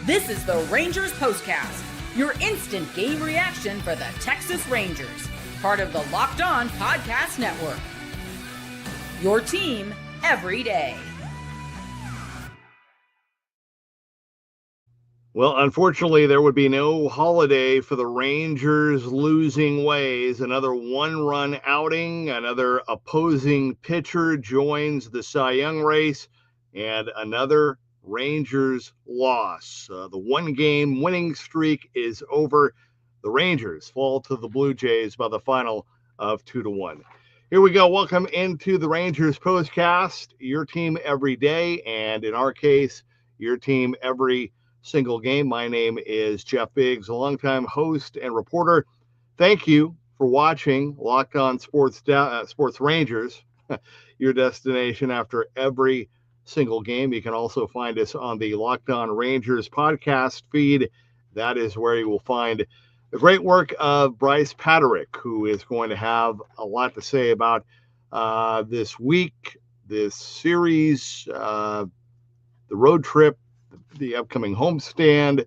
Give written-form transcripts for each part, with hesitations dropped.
This is the Rangers POSTCAST, your instant game reaction for the Texas Rangers, part of the Locked On Podcast Network. Your team every day. Well, unfortunately, there would be no holiday for the Rangers losing ways. Another one-run outing, another opposing pitcher joins the Cy Young race, and another Rangers loss. The one-game winning streak is over. The Rangers fall to the Blue Jays by the final of 2-1. Here we go. Welcome into the Rangers POSTCAST, your team every day, and in our case, your team every single game. My name is Jeff Biggs, a longtime host and reporter. Thank you for watching Locked On Sports Rangers, your destination after every single game. You can also find us on the Locked On Rangers podcast feed. That is where you will find the great work of Bryce Paterick, who is going to have a lot to say about this week, this series, the road trip, the upcoming homestand,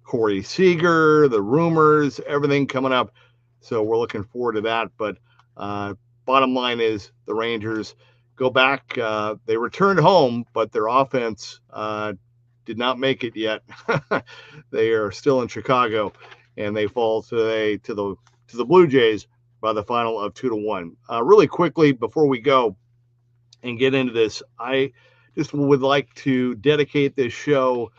Corey Seager, the rumors, everything coming up. So we're looking forward to that. But bottom line is the Rangers go back. They returned home, but their offense did not make it yet. They are still in Chicago, and they fall today to the Blue Jays by the final of 2-1. Really quickly before we go and get into this, I just would like to dedicate this show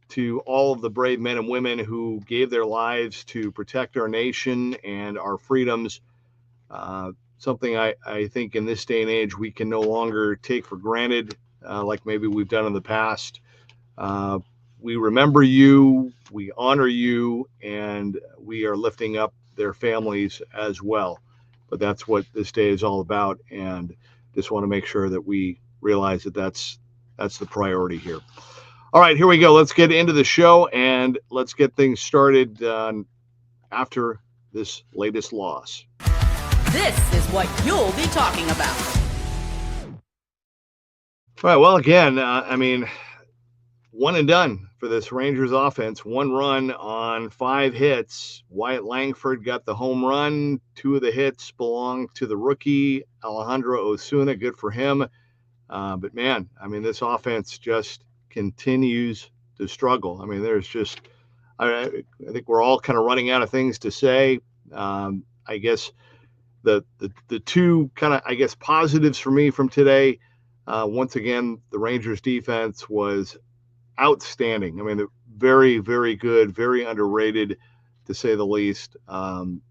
to all of the brave men and women who gave their lives to protect our nation and our freedoms. Something I think in this day and age we can no longer take for granted, like maybe we've done in the past. We remember you, we honor you, and we are lifting up their families as well. But that's what this day is all about, and just want to make sure that we realize that that's the priority here. All right, here we go. Let's get into the show, and let's get things started after this latest loss. This is what you'll be talking about. All right, well, again, one and done for this Rangers offense. One run on 5 hits. Wyatt Langford got the home run. 2 of the hits belong to the rookie, Alejandro Osuna. Good for him. But man, this offense just continues to struggle. There's just, I think we're all kind of running out of things to say. I guess the two kind of, positives for me from today, once again, the Rangers defense was outstanding. They're very, very good, very underrated, to say the least. Even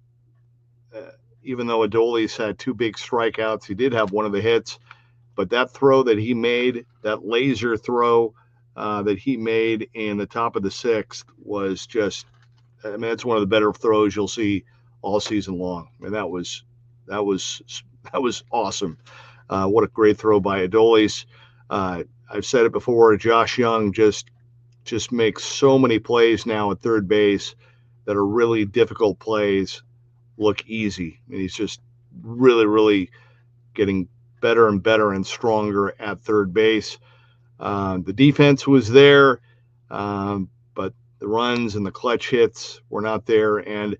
though Adolis had 2 big strikeouts, he did have one of the hits. But that throw that he made, that laser throw that he made in the top of the 6th was just, it's one of the better throws you'll see all season long. That was awesome. What a great throw by Adolis. I've said it before, Josh Young just makes so many plays now at third base that are really difficult plays look easy. He's just really, really getting better and better and stronger at third base. The defense was there, but the runs and the clutch hits were not there. And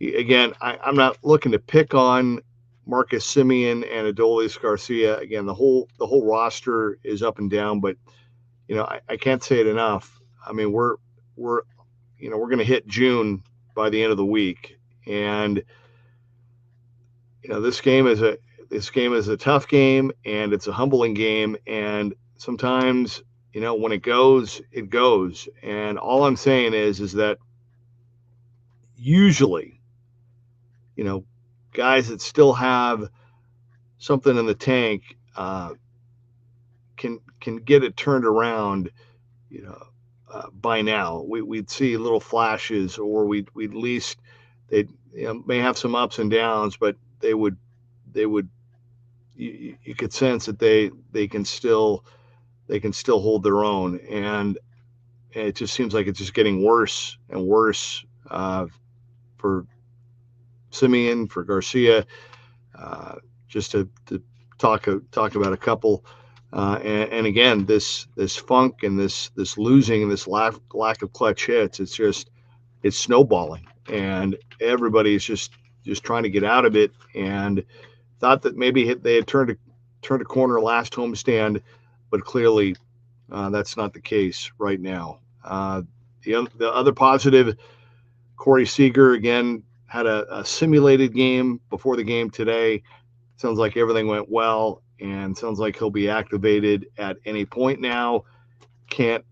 again, I'm not looking to pick on Marcus Semien and Adolis Garcia. Again, the whole roster is up and down, but I can't say it enough. We're going to hit June by the end of the week, and this game is a tough game, and it's a humbling game. And sometimes, when it goes, it goes. And all I'm saying is that usually, guys that still have something in the tank can get it turned around, by now. We'd see little flashes, or we'd at least, they may have some ups and downs, but they would you could sense that they can still hold their own. And it just seems like it's just getting worse and worse for Semien, for Garcia. Just to talk about a couple. And again, this funk and this losing and this lack of clutch hits, it's snowballing, and everybody's just trying to get out of it. And thought that maybe they had turned a corner last homestand, but clearly that's not the case right now. The other positive, Corey Seager again had a simulated game before the game today. Sounds like everything went well, and sounds like he'll be activated at any point now. Can't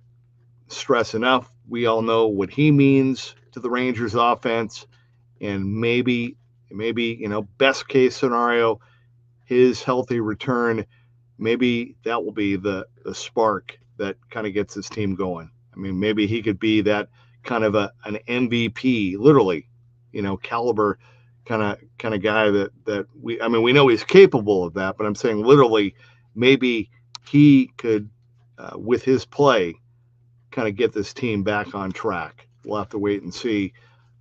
stress enough. We all know what he means to the Rangers offense, and maybe best case scenario, his healthy return, maybe that will be the spark that kind of gets his team going. I mean, maybe he could be that kind of an MVP, literally, caliber kind of guy that we know he's capable of that, but I'm saying literally, maybe he could, with his play, kind of get this team back on track. We'll have to wait and see.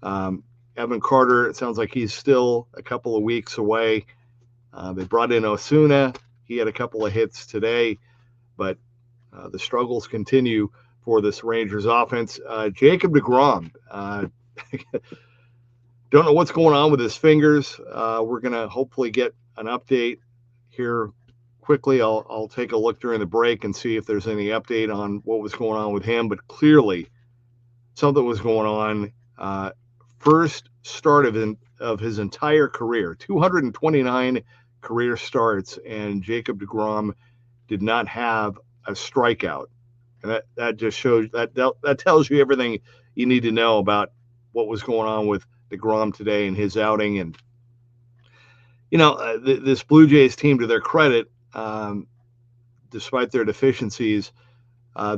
Evan Carter, it sounds like he's still a couple of weeks away. They brought in Osuna. He had a couple of hits today, but the struggles continue for this Rangers offense. Jacob deGrom, don't know what's going on with his fingers. We're going to hopefully get an update here quickly. I'll take a look during the break and see if there's any update on what was going on with him, but clearly something was going on. First start of his entire career, 229 career starts, and Jacob deGrom did not have a strikeout. And that just shows that tells you everything you need to know about what was going on with deGrom today and his outing. And this Blue Jays team, to their credit, despite their deficiencies,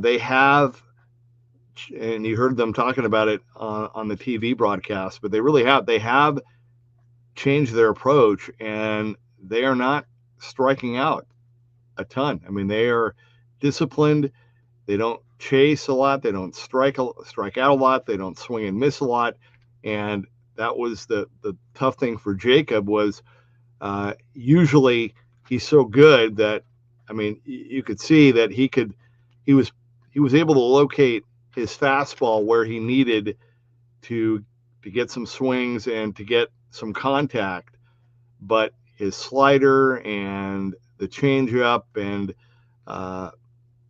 they have, and you heard them talking about it on the TV broadcast, but they have changed their approach, and they are not striking out a ton. I mean, they are disciplined. They don't chase a lot. They don't strike out a lot. They don't swing and miss a lot. And that was the tough thing for Jacob was usually he's so good that, I mean, you could see that he was able to locate his fastball where he needed to get some swings and to get some contact, but his slider and the changeup and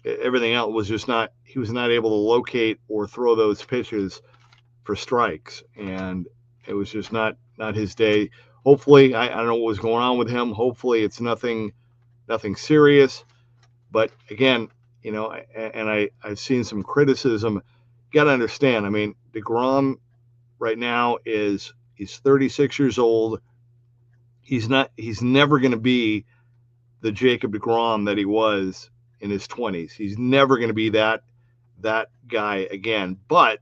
everything else was just not. He was not able to locate or throw those pitches for strikes, and it was just not his day. Hopefully, I don't know what was going on with him. Hopefully, it's nothing serious. But again, and I've seen some criticism. You got to understand. I mean, deGrom right now he's 36 years old. He's never going to be the Jacob deGrom that he was in his 20s. He's never going to be that guy again. But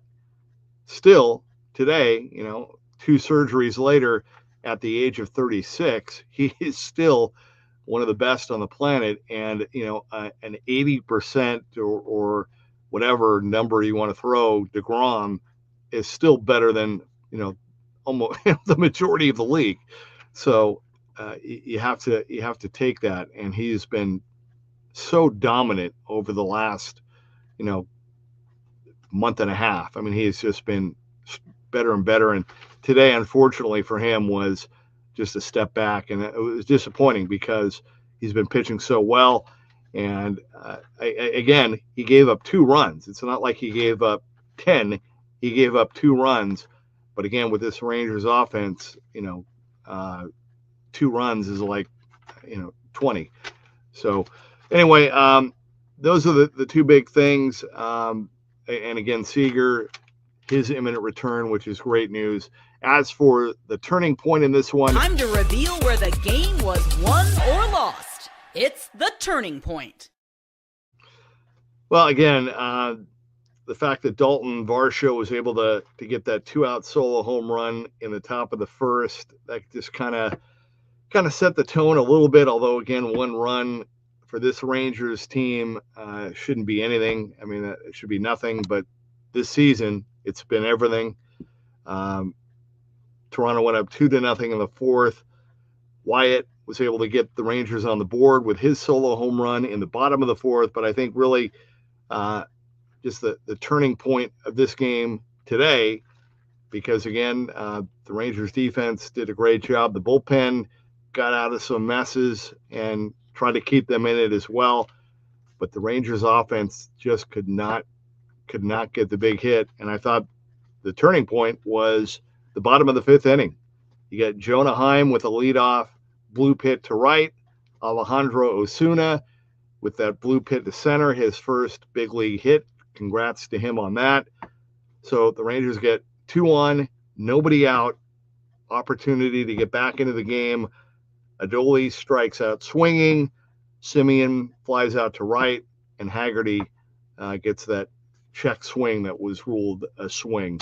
still, today, 2 surgeries later, at the age of 36, he is still one of the best on the planet. And an 80% or whatever number you want to throw, deGrom is still better than almost the majority of the league. So you have to take that, and he's been so dominant over the last month and a half. I mean, he's just been better and better, and today, unfortunately for him, was just a step back, and it was disappointing because he's been pitching so well. And again, he gave up 2 runs. It's not like he gave up 10. He gave up 2 runs. But again, with this Rangers offense, 2 runs is like, 20. So anyway, those are the 2 big things. And again, Seager, his imminent return, which is great news. As for the turning point in this one, time to reveal where the game was won or lost. It's the turning point. Well, again, the fact that Dalton Varsho was able to get that 2-out solo home run in the top of the first, that just kind of set the tone a little bit. Although again, 1 run for this Rangers team shouldn't be anything. I mean, it should be nothing. But this season, it's been everything. Toronto went up 2-0 in the fourth. Wyatt was able to get the Rangers on the board with his solo home run in the bottom of the fourth. But I think really just the turning point of this game today, because again, the Rangers defense did a great job. The bullpen got out of some messes and tried to keep them in it as well. But the Rangers offense just could not get the big hit. And I thought the turning point was the bottom of the fifth inning. You got Jonah Heim with a leadoff blue pit to right, Alejandro Osuna with that blue pit to center, his first big league hit. Congrats to him on that. So the Rangers get 2 on, nobody out, opportunity to get back into the game. Adolis strikes out swinging, Simeon flies out to right, and Haggerty gets that check swing that was ruled a swing.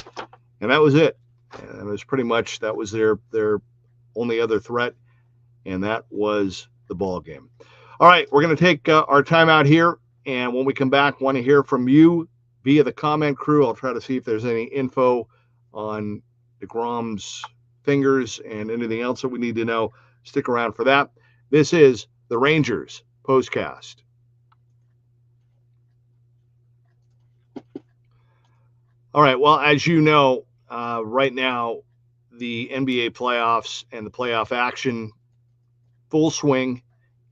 And that was it. And it was pretty much, that was their only other threat, and that was the ball game. All right, we're going to take our time out here, and when we come back, want to hear from you via the comment crew. I'll try to see if there's any info on DeGrom's fingers and anything else that we need to know. Stick around for that. This is the Rangers Postcast. All right, well, as you know, right now, the NBA playoffs and the playoff action full swing,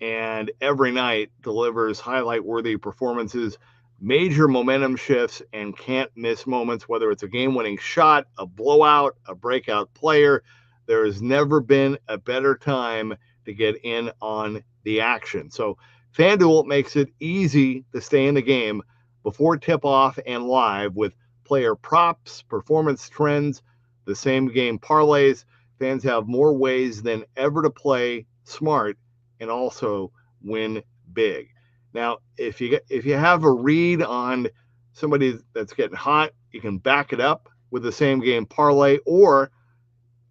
and every night delivers highlight-worthy performances, major momentum shifts, and can't-miss moments, whether it's a game-winning shot, a blowout, a breakout player. There has never been a better time to get in on the action. So FanDuel makes it easy to stay in the game before tip-off and live with player props, performance trends, the same game parlays. Fans have more ways than ever to play smart and also win big. Now, if you have a read on somebody that's getting hot, you can back it up with the same game parlay, or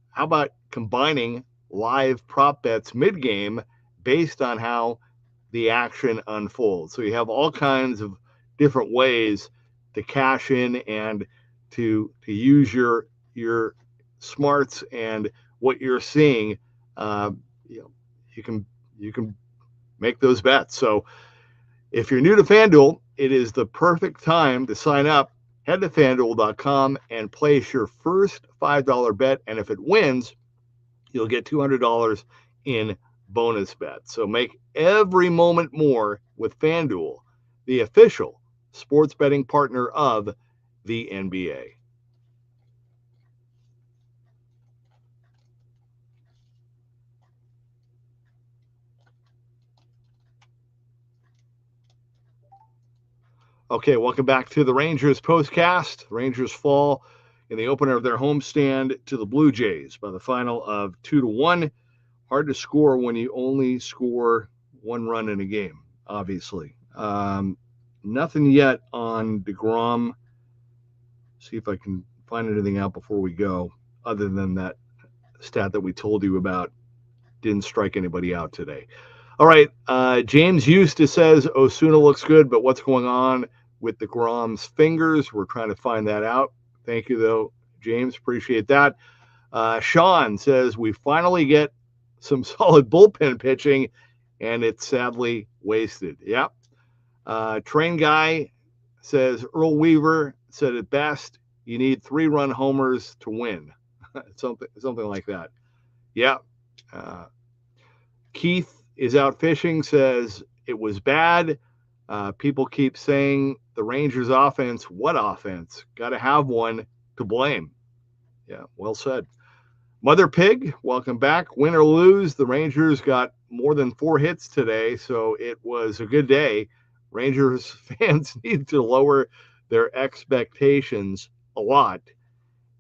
how about combining live prop bets mid-game based on how the action unfolds? So you have all kinds of different ways to cash in and to use your smarts and what you're seeing. You can make those bets. So if you're new to FanDuel, it is the perfect time to sign up. Head to FanDuel.com and place your first $5 bet, and if it wins, you'll get $200 in bonus bets. So make every moment more with FanDuel, the official sports betting partner of the NBA. Okay, welcome back to the Rangers Postcast. The Rangers fall in the opener of their homestand to the Blue Jays by the final of 2-1. Hard to score when you only score one run in a game, obviously. Nothing yet on DeGrom. See if I can find anything out before we go, other than that stat that we told you about. Didn't strike anybody out today. All right, James Eustace says Osuna looks good, but what's going on with DeGrom's fingers? We're trying to find that out. Thank you, though, James. Appreciate that. Sean says we finally get some solid bullpen pitching, and it's sadly wasted. Yep. Train Guy says Earl Weaver said it best. You need 3-run homers to win. something like that. Yeah. Keith is out fishing, says it was bad. People keep saying the Rangers offense. What offense? Got to have one to blame. Yeah, well said. Mother Pig, welcome back. Win or lose, the Rangers got more than 4 hits today, so it was a good day. Rangers fans need to lower their expectations a lot.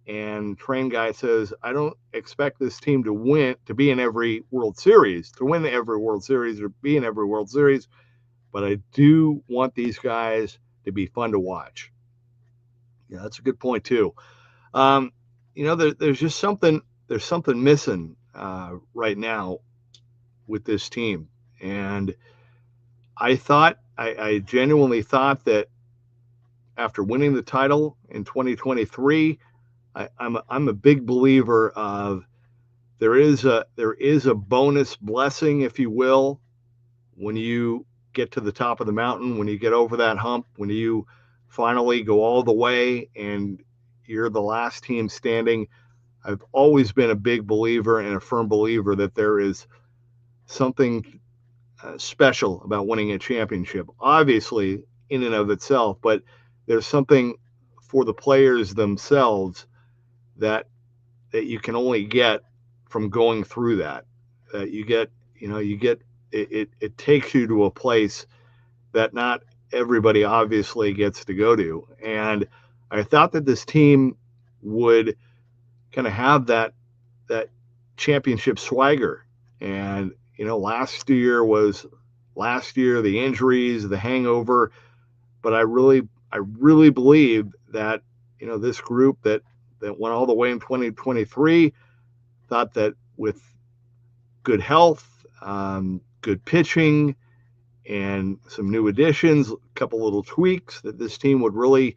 And Train Guy says, I don't expect this team to win, to be in every World Series, to win every World Series or be in every World Series, but I do want these guys to be fun to watch. Yeah, that's a good point too. There's just something missing right now with this team. And I genuinely thought that after winning the title in 2023, I'm a big believer of there is a bonus blessing, if you will, when you get to the top of the mountain, when you get over that hump, when you finally go all the way and you're the last team standing. I've always been a big believer and a firm believer that there is something special about winning a championship, obviously in and of itself, but there's something for the players themselves that you can only get from going through that. You get it takes you to a place that not everybody obviously gets to go to. And I thought that this team would kind of have that championship swagger. And last year, the injuries, the hangover, but I really believe that this group that went all the way in 2023 thought that with good health, good pitching, and some new additions, a couple little tweaks, that this team would really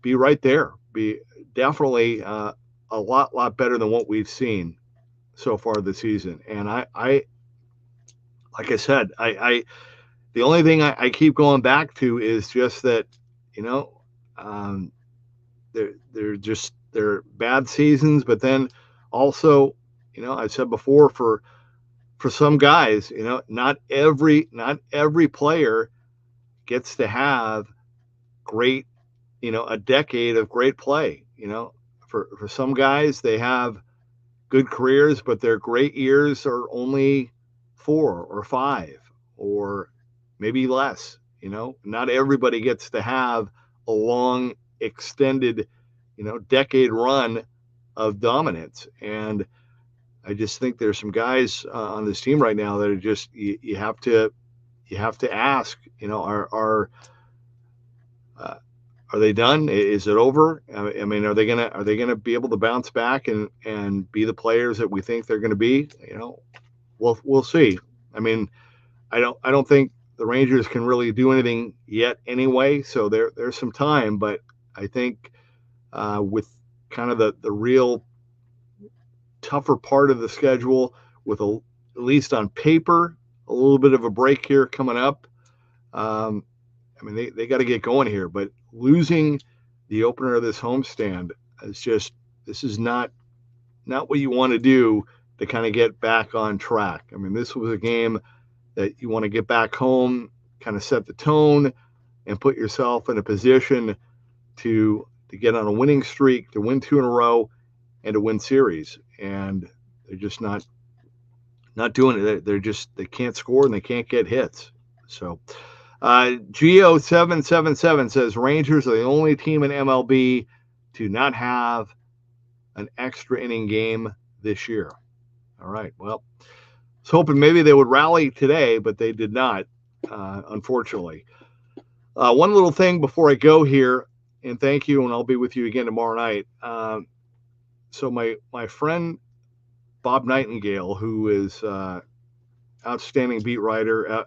be right there, be definitely a lot better than what we've seen so far this season. And I like I said, the only thing I keep going back to is just that, they're bad seasons, but then also, I've said before, for some guys, not every player gets to have great, a decade of great play. For some guys, they have good careers, but their great years are only 4 or 5 or maybe less. Not everybody gets to have a long, extended, decade run of dominance. And I just think there's some guys on this team right now that are just, you have to ask, are they done? Is it over? I mean, are they gonna be able to bounce back and be the players that we think they're going to be? We'll see. I mean, I don't think the Rangers can really do anything yet anyway. So there's some time, but I think with kind of the real tougher part of the schedule, with at least on paper, a little bit of a break here coming up. I mean, they got to get going here, but losing the opener of this homestand this is not what you want to do to kind of get back on track. I mean, this was a game that you want to get back home, kind of set the tone, and put yourself in a position to get on a winning streak, to win 2 in a row, and to win series. And they're just not doing it. They can't score and they can't get hits. So Geo777 says Rangers are the only team in MLB to not have an extra inning game this year. All right. Well, I was hoping maybe they would rally today, but they did not, unfortunately. One little thing before I go here, and thank you, and I'll be with you again tomorrow night. So my friend Bob Nightingale, who is outstanding beat writer,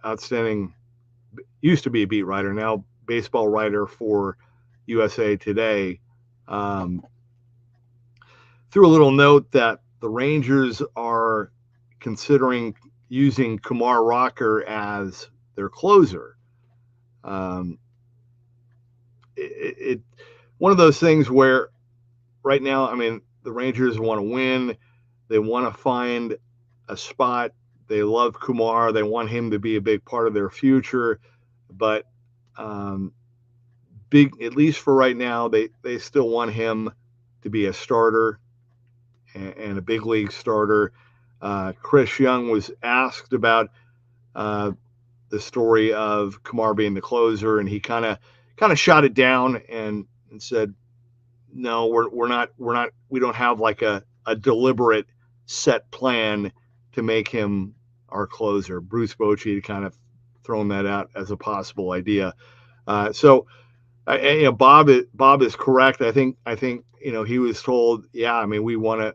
used to be a beat writer, now baseball writer for USA Today, threw a little note that the Rangers are considering using Kumar Rocker as their closer. One of those things where right now, I mean, the Rangers want to win. They want to find a spot. They love Kumar. They want him to be a big part of their future. But at least for right now, they still want him to be a starter and a big league starter. Chris Young was asked about the story of Kumar being the closer, and he kind of shot it down and said, no, we're not, we don't have like a deliberate set plan to make him our closer. Bruce Bochy had kind of thrown that out as a possible idea. So Bob is correct. I think he was told, yeah, I mean, we'll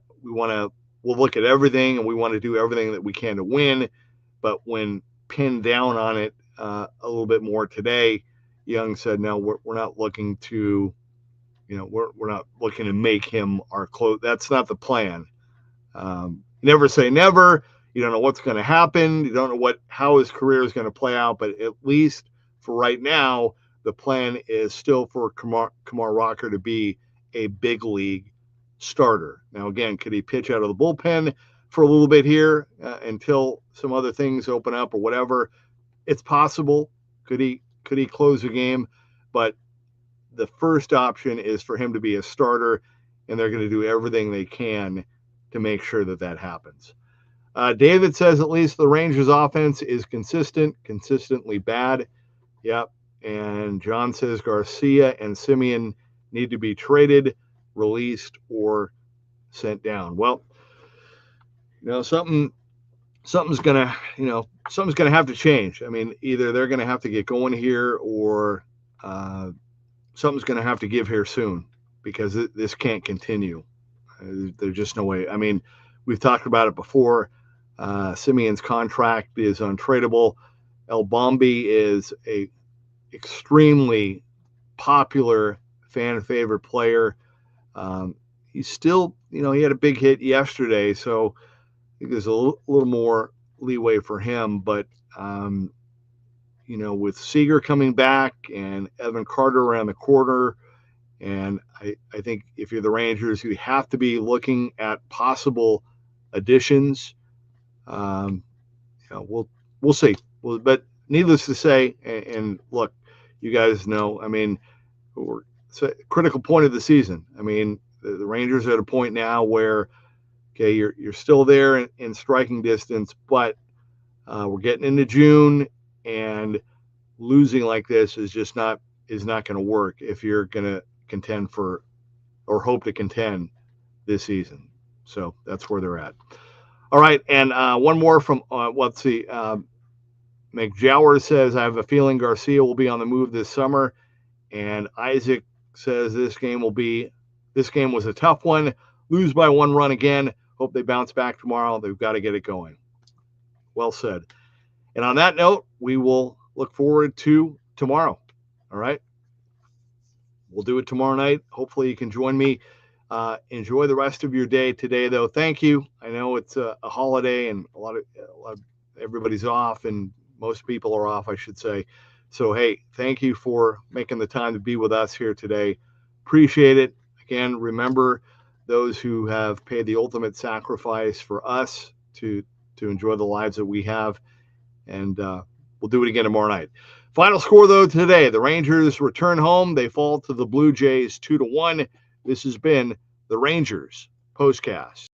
look at everything and we want to do everything that we can to win. But when pinned down on it a little bit more today, Young said, no, we're not looking to, we're not looking to make him our close. That's not the plan. Never say never. You don't know what's going to happen. You don't know how his career is going to play out. But at least for right now, the plan is still for Kumar Rocker to be a big league starter. Now, again, could he pitch out of the bullpen for a little bit here until some other things open up or whatever? It's possible. Could he close a game? But the first option is for him to be a starter, and they're going to do everything they can to make sure that happens. David says at least the Rangers offense is consistently bad. Yep. And John says Garcia and Semien need to be traded, released, or sent down. Well, something's gonna have to change. I mean, either they're gonna have to get going here, or something's gonna have to give here soon, because this can't continue. There's just no way. I mean, we've talked about it before. Semien's contract is untradeable. El Bombi is a extremely popular fan favorite player. He's still, he had a big hit yesterday, so I think there's a little more leeway for him. But, with Seager coming back and Evan Carter around the corner, and I think if you're the Rangers, you have to be looking at possible additions. We'll see. But needless to say, and look, you guys know, I mean, it's a critical point of the season. I mean, the Rangers are at a point now where, okay, you're still there in striking distance, but we're getting into June, and losing like this is not going to work if you're going to contend for, or hope to contend this season. So that's where they're at. All right, and one more from let's see. McJower says, I have a feeling Garcia will be on the move this summer. And Isaac says this game was a tough one. Lose by 1 run again. Hope they bounce back tomorrow. They've got to get it going. Well said. And on that note, we will look forward to tomorrow. All right. We'll do it tomorrow night. Hopefully you can join me. Enjoy the rest of your day today, though. Thank you. I know it's a holiday, and a lot of everybody's off, and most people are off, I should say. So, hey, thank you for making the time to be with us here today. Appreciate it. Again, remember those who have paid the ultimate sacrifice for us to enjoy the lives that we have. And we'll do it again tomorrow night. Final score, though, today. The Rangers return home. They fall to the Blue Jays 2-1. This has been the Rangers POSTCAST.